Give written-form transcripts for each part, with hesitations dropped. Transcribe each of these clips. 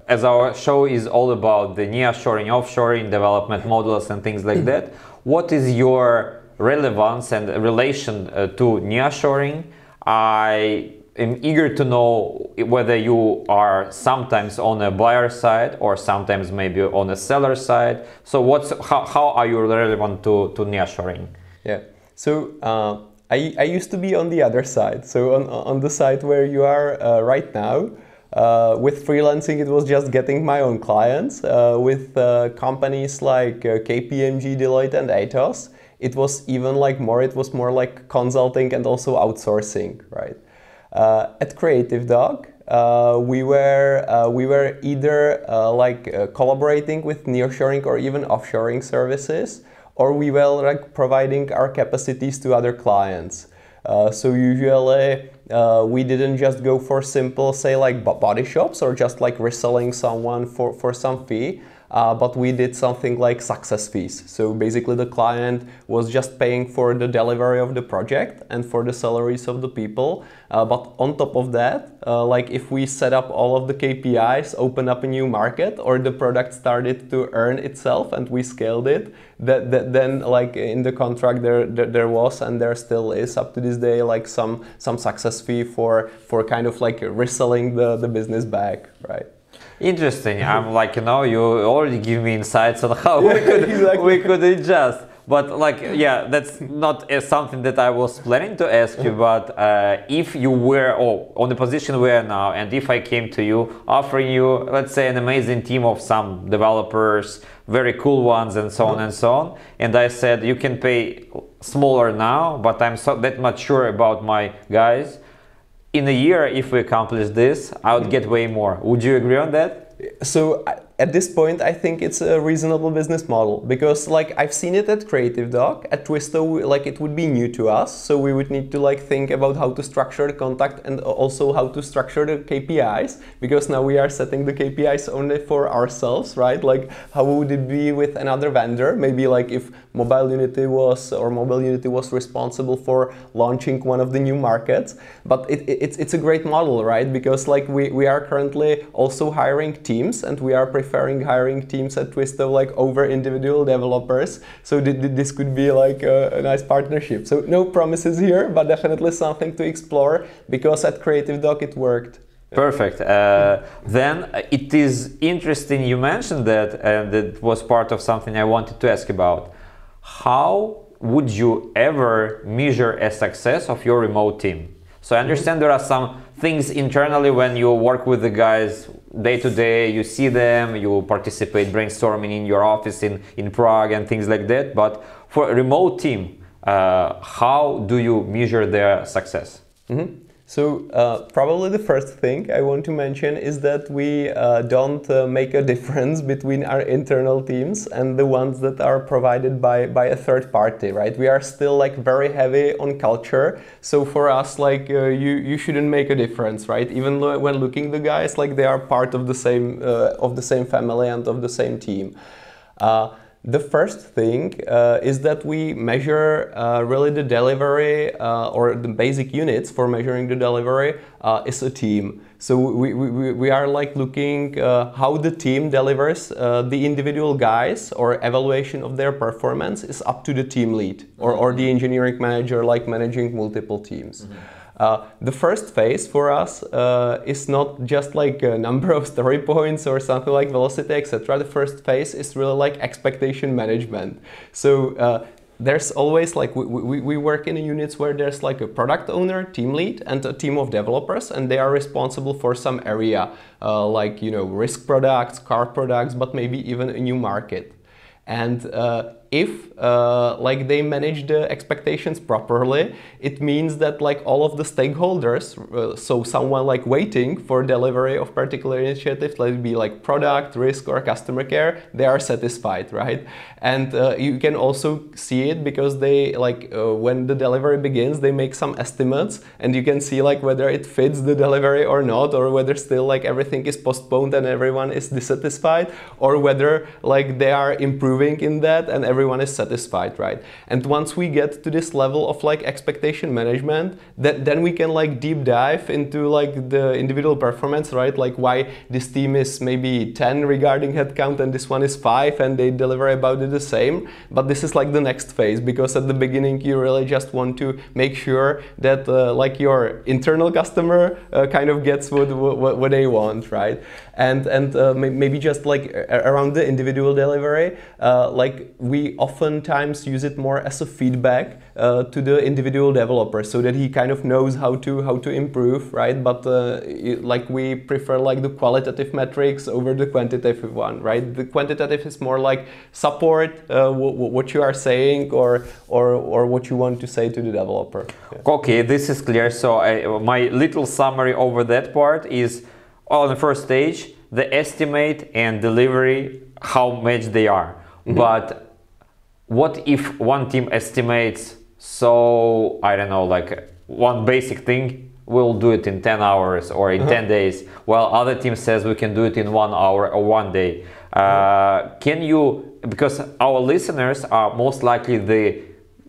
as our show is all about the nearshoring, offshoring, development models and things like that, what is your relevance and relation to nearshoring? I am eager to know whether you are sometimes on a buyer side or sometimes maybe on a seller side. So how are you relevant to nearshoring? Yeah, so I used to be on the other side, so on the side where you are right now. With freelancing, it was just getting my own clients. With companies like KPMG, Deloitte, and Atos, it was even like more. It was more like consulting and also outsourcing, right? At Creative Dog, we were either collaborating with nearshoring or even offshoring services, or we were like providing our capacities to other clients. So usually we didn't just go for simple, say like body shops or just like reselling someone for some fee, but we did something like success fees. So basically the client was just paying for the delivery of the project and for the salaries of the people. But on top of that, like if we set up all of the KPIs, open up a new market, or the product started to earn itself and we scaled it, then like in the contract there was and there still is up to this day like some success fee for kind of like reselling the business back, right? Interesting. I'm like, you already give me insights on how we could adjust. But like, yeah, that's not something that I was planning to ask you. But if you were on the position we are now, and if I came to you offering you, let's say, an amazing team of some developers, very cool ones, and so on and so on, and I said you can pay smaller now, but I'm that much sure about my guys. In a year, if we accomplish this, I would get way more. Would you agree on that? So at this point, I think it's a reasonable business model, because like I've seen it at Creative Dog. At Twisto, like it would be new to us, so we would need to like think about how to structure the contact and also how to structure the KPIs, because now we are setting the KPIs only for ourselves, right? Like how would it be with another vendor? Maybe like if Mobile Unity was responsible for launching one of the new markets. But it's a great model, right? Because like we are currently also hiring teams, and we are preferring hiring teams at Twisto like over individual developers. So this could be like a nice partnership. So no promises here, but definitely something to explore, because at Creative Dog it worked. Perfect. Then it is interesting you mentioned that, and it was part of something I wanted to ask about. How would you ever measure a success of your remote team? So I understand there are some things internally when you work with the guys day to day, you see them, you participate brainstorming in your office in Prague and things like that. But for a remote team, how do you measure their success? So probably the first thing I want to mention is that we don't make a difference between our internal teams and the ones that are provided by a third party, right? We are still like very heavy on culture. So for us, like you shouldn't make a difference, right? Even when looking the guys, like they are part of the same family and of the same team. The first thing is that we measure really the delivery or the basic units for measuring the delivery is a team. So we are like looking how the team delivers the individual guys, or evaluation of their performance is up to the team lead or the engineering manager, like managing multiple teams. The first phase for us is not just like a number of story points or something like velocity, etc. The first phase is really like expectation management. So there's always like we work in units where there's like a product owner, team lead, and a team of developers, and they are responsible for some area, like risk products, car products, but maybe even a new market. And if like they manage the expectations properly, it means that like all of the stakeholders, so someone like waiting for delivery of particular initiatives, let it be like product, risk, or customer care, they are satisfied, right? And you can also see it because they like when the delivery begins, they make some estimates, and you can see like whether it fits the delivery or not, or whether still like everything is postponed and everyone is dissatisfied, or whether like they are improving in that and everyone is satisfied, right? And once we get to this level of like expectation management, then we can like deep dive into like the individual performance, right? Like why this team is maybe 10 regarding headcount and this one is 5 and they deliver about it the same. But this is like the next phase, because at the beginning you really just want to make sure that like your internal customer kind of gets what they want, right? And maybe just like around the individual delivery, like we oftentimes use it more as a feedback to the individual developer, so that he kind of knows how to improve, right? But like we prefer like the qualitative metrics over the quantitative one, right? The quantitative is more like support what you are saying or what you want to say to the developer. Yeah. Okay, this is clear. So my little summary over that part is, on the first stage, the estimate and delivery, how much they are. Mm-hmm. But what if one team estimates, so I don't know, like one basic thing, we'll do it in 10 hours or in 10 days, while other team says we can do it in 1 hour or 1 day. Can you, because our listeners are most likely the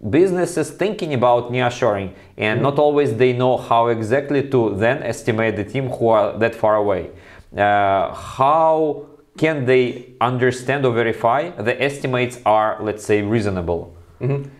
businesses thinking about nearshoring, and not always they know how exactly to then estimate the team who are that far away. How can they understand or verify the estimates are, let's say, reasonable?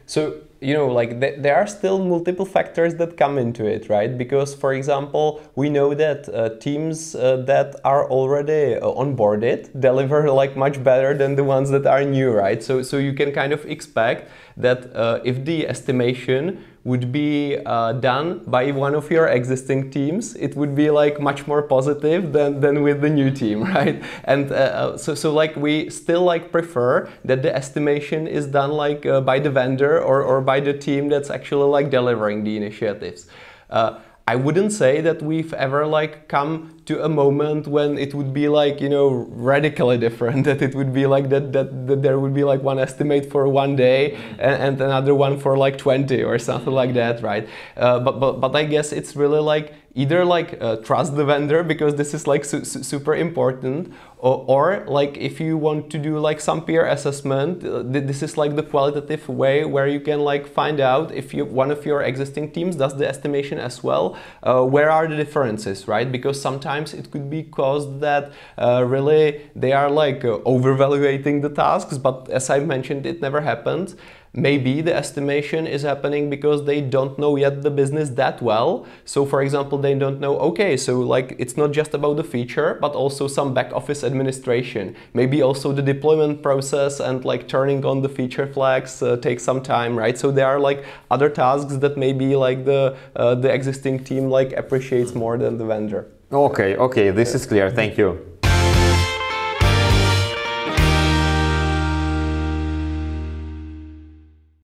So, you know, like there are still multiple factors that come into it, right? Because, for example, we know that teams that are already onboarded deliver like much better than the ones that are new, right? So you can kind of expect that if the estimation would be done by one of your existing teams, it would be like much more positive than with the new team, right? And so like we still like prefer that the estimation is done like by the vendor or by the team that's actually like delivering the initiatives. I wouldn't say that we've ever like come to a moment when it would be like, you know, radically different, that it would be like that there would be like one estimate for 1 day and another one for like 20 or something like that, right? But I guess it's really like either like trust the vendor, because this is like super important, or like if you want to do like some peer assessment, this is like the qualitative way where you can like find out if one of your existing teams does the estimation as well, where are the differences, right? Because sometimes it could be caused that really they are like overvaluating the tasks, but as I mentioned, it never happened. Maybe the estimation is happening because they don't know yet the business that well. So for example, they don't know, okay, so like it's not just about the feature, but also some back office administration. Maybe also the deployment process and like turning on the feature flags takes some time, right? So there are like other tasks that maybe like the existing team like appreciates more than the vendor. Okay, this is clear. Thank you.